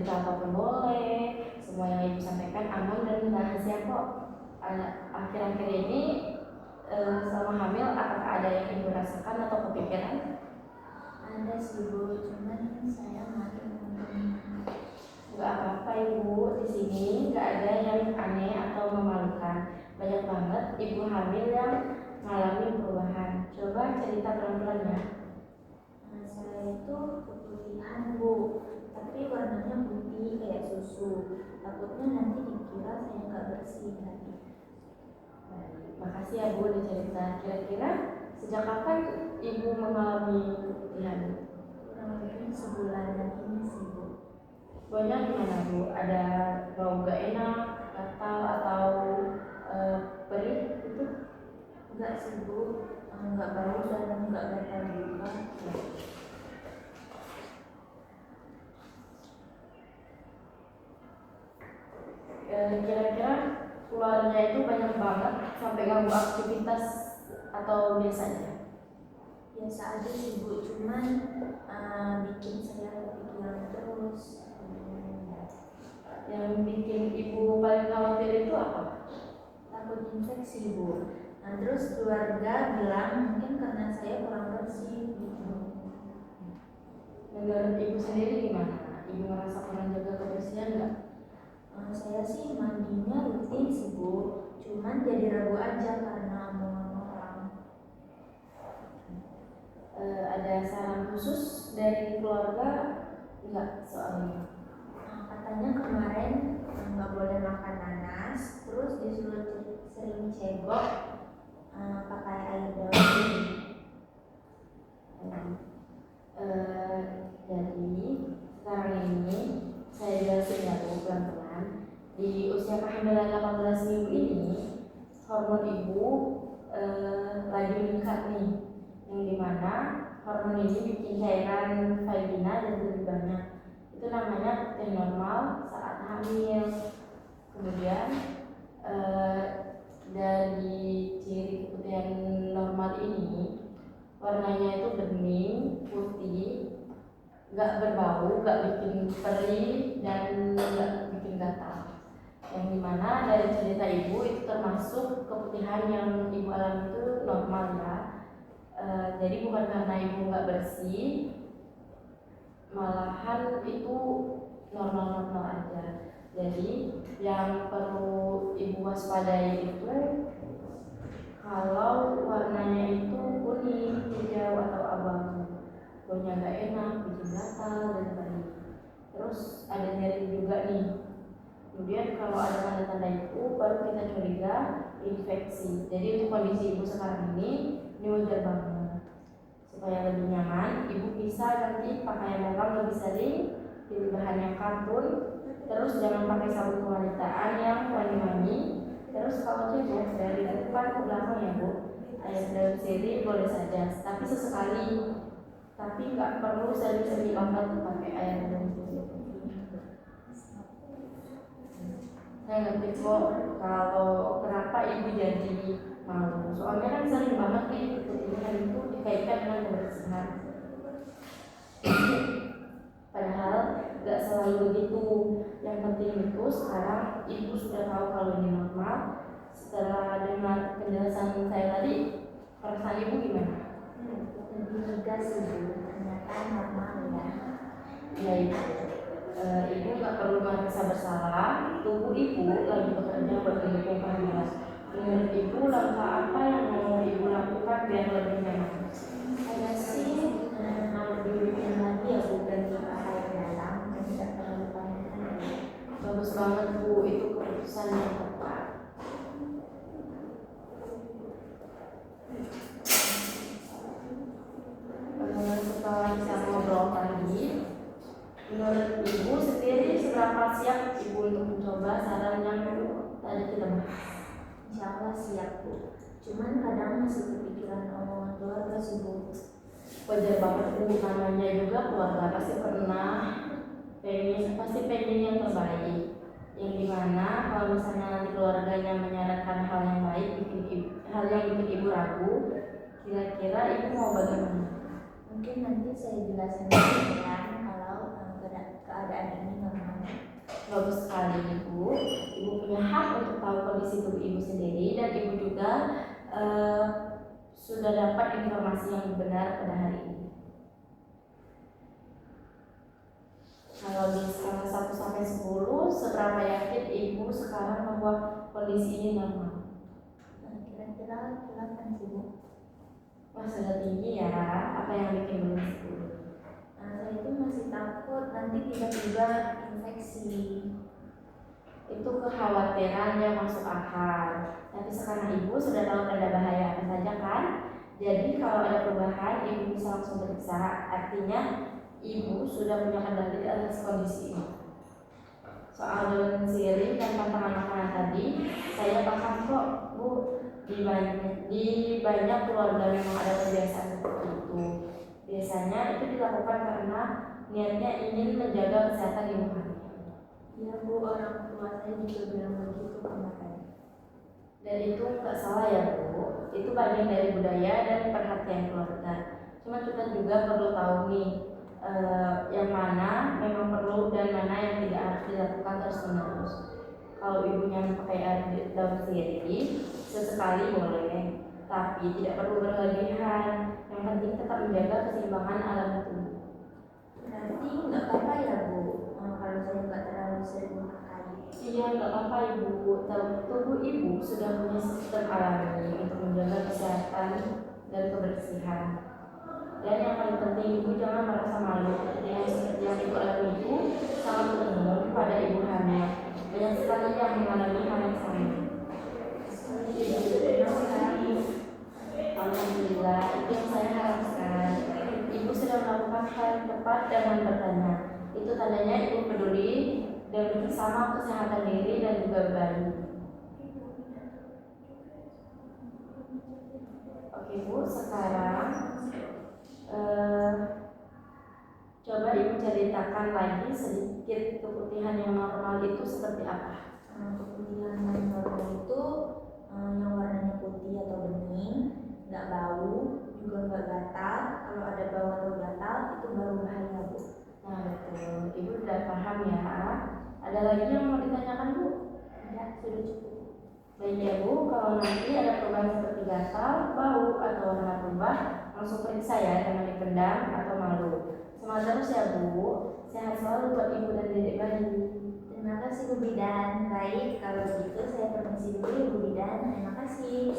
cerita apapun boleh, semua yang ibu sampaikan aman dan rahasia kok. Akhir-akhir ini selama hamil apakah ada yang ibu rasakan atau kepikiran? Ada sih Bu, cuman saya makin Nggak apa-apa ibu, di sini nggak ada yang aneh atau memalukan. Banyak banget ibu hamil yang mengalami perubahan. Coba cerita pelan-pelan ya. Saya itu keputihan Bu, tapi warnanya putih kayak susu. Takutnya nanti dikira saya nggak bersih lagi. Baik, makasih ya Bu dicerita. Kira-kira sejak kapan ibu mengalami keputihan? Kurang lebih sebulanan ini sih Bu. Baunya gimana Bu? Ada bau gak enak, gatal atau perih gitu? Enggak sih Bu, enggak bau dan enggak gatal juga. Kira-kira keluarnya itu banyak banget sampai ganggu aktivitas atau biasanya? Biasa aja sih Bu, cuman bikin saya kepikiran terus. Yang bikin ibu paling khawatir itu apa? Takut infeksi Bu. Nah, terus keluarga bilang mungkin karena saya kurang bersih gitu. Menurut ibu sendiri gimana? Ibu merasa kurang jaga kebersihan nggak? Saya sih mandinya rutin sih Bu, cuman jadi ragu aja karena omongan orang. Ada saran khusus dari keluarga nggak soal ini? Katanya kemarin nggak boleh makan nanas, terus disuruh sering cebok pakai air daun. Jadi sekarang ini saya jelasin ya Bu pelan-pelan. Di usia kehamilan 18 minggu ini hormon ibu lagi meningkat nih, yang dimana hormon ini bikin cairan vagina dan lebih banyak. Itu namanya yang normal saat hamil. Kemudian dari ciri keputihan normal ini warnanya itu bening, putih, nggak berbau, nggak bikin perih dan nggak bikin gatal. Yang dimana dari cerita ibu itu termasuk keputihan yang ibu alami itu normal ya. Jadi bukan karena ibu nggak bersih, malahan itu normal-normal aja. Jadi yang perlu ibu waspadai itu kalau warnanya itu kuning, hijau atau abu-abu, baunya nggak enak, bikin gatal dan perih. Terus ada nyeri juga nih. Kemudian kalau ada tanda-tanda itu baru kita curiga infeksi. Jadi untuk kondisi ibu sekarang ini wajar banget. Supaya lebih nyaman, ibu bisa ganti pakaian dalam lebih sering, pilih bahan yang katun, terus jangan pakai sabun kewanitaan yang wangi-wangi. Terus kalau cebok dari depan ke belakang ya Bu, air daun sirih boleh saja, tapi sesekali. Tapi nggak perlu sering-sering banget pakai air daun sirih. Saya ngerti kok kalau kenapa ibu jadi malu. Soalnya kan sering banget nih keputihan itu dikaitkan dengan kebersihan. Padahal nggak selalu begitu. Yang penting itu sekarang ibu sudah tahu kalau ini normal. Setelah dengar penjelasan saya tadi, perasaan ibu gimana? Lebih lega sih Bu, ternyata normal ya. Ya ibu, ibu nggak perlu merasa bersalah. Tubuh ibu lagi bekerja buat mendukung kehamilan. Menurut ibu langkah apa yang mau ibu lakukan biar lebih nyaman? Saya sih lebih rutin lagi ya Bu, ganti air dalam dan tidak terlalu panjang. Bagus banget Bu, itu keputusan yang tepat. Setelah kita ngobrol tadi, menurut ibu sendiri seberapa siap ibu untuk mencoba saran yang tadi kita bahas? Insya Allah siap Bu, cuman kadang masih kepikiran omongan keluarga sih Bu. Wajar banget Bu, namanya juga keluarga pasti pengen yang terbaik. Yang dimana kalau misalnya nanti keluarganya menyarankan hal yang baik, hal yang bikin ibu ragu, kira-kira ibu mau bagaimana? Mungkin nanti saya jelasin ya kalau keadaan ini normal? Bagus sekali Ibu. Ibu punya hak untuk tahu kondisi tubuh Ibu sendiri dan Ibu juga sudah dapat informasi yang benar pada hari ini. Kalau di skala 1 sampai 10, seberapa yakin Ibu sekarang bahwa kondisi ini normal? Kira-kira 8 sih Bu. Wah, sudah tinggi ya. Apa yang bikin belum 10? Saya itu masih takut nanti tiba-tiba infeksi. Itu kekhawatiran yang masuk akal. Tapi sekarang Ibu sudah tahu tanda bahaya apa saja kan? Jadi kalau ada perubahan Ibu bisa langsung periksa. Artinya Ibu sudah punya kendali atas kondisi ini. Soal daun sirih dan pantangan makanan tadi, saya paham kok Bu. Di banyak keluarga memang ada kebiasaan seperti itu. Biasanya itu dilakukan karena niatnya ingin menjaga kesehatan ibu hamil. Iya Bu, orang tua saya juga bilang begitu kemarin. Dan itu nggak salah ya Bu. Itu bagian dari budaya dan perhatian keluarga. Cuma kita juga perlu tahu nih yang mana memang perlu dan mana yang tidak harus dilakukan terus-menerus. Kalau ibunya pakai air daun sirih, sesekali boleh, tapi tidak perlu berlebihan. Yang penting tetap menjaga keseimbangan alam tubuh. Berarti nggak apa-apa ya Bu, kalau saya nggak terlalu sering pakai. Iya, nggak apa-apa Ibu. Tubuh Ibu sudah punya sistem alami untuk menjaga kesehatan dan kebersihan. Dan yang paling penting Ibu jangan merasa malu. Yang seperti yang Ibu alami itu sangat umum pada ibu hamil. Banyak sekali yang mengalami hal yang sama. Alhamdulillah, itu yang saya harapkan. Ibu sudah melakukan hal yang tepat dengan bertanya. Itu tandanya Ibu peduli dan bersama kesehatan diri dan juga bayi. Oke Bu, sekarang coba Ibu ceritakan lagi sedikit keputihan yang normal itu seperti apa? Keputihan yang normal itu yang warnanya putih atau bening, nggak bau, juga nggak gatal. Kalau ada bau atau gatal itu baru bahaya Bu. Nah betul, Ibu sudah paham ya. Ada lagi yang mau ditanyakan Bu? Tidak, sudah cukup. Baik ya Bu, kalau nanti ada perubahan seperti gatal, bau, atau warna berubah, langsung periksa ya, jangan dipendam atau malu. Semangat terus ya Bu, sehat selalu buat Ibu dan dedek bayi. Terima kasih Bu Bidan. Baik, kalau begitu saya permisi dulu ya Bu Bidan. Terima kasih.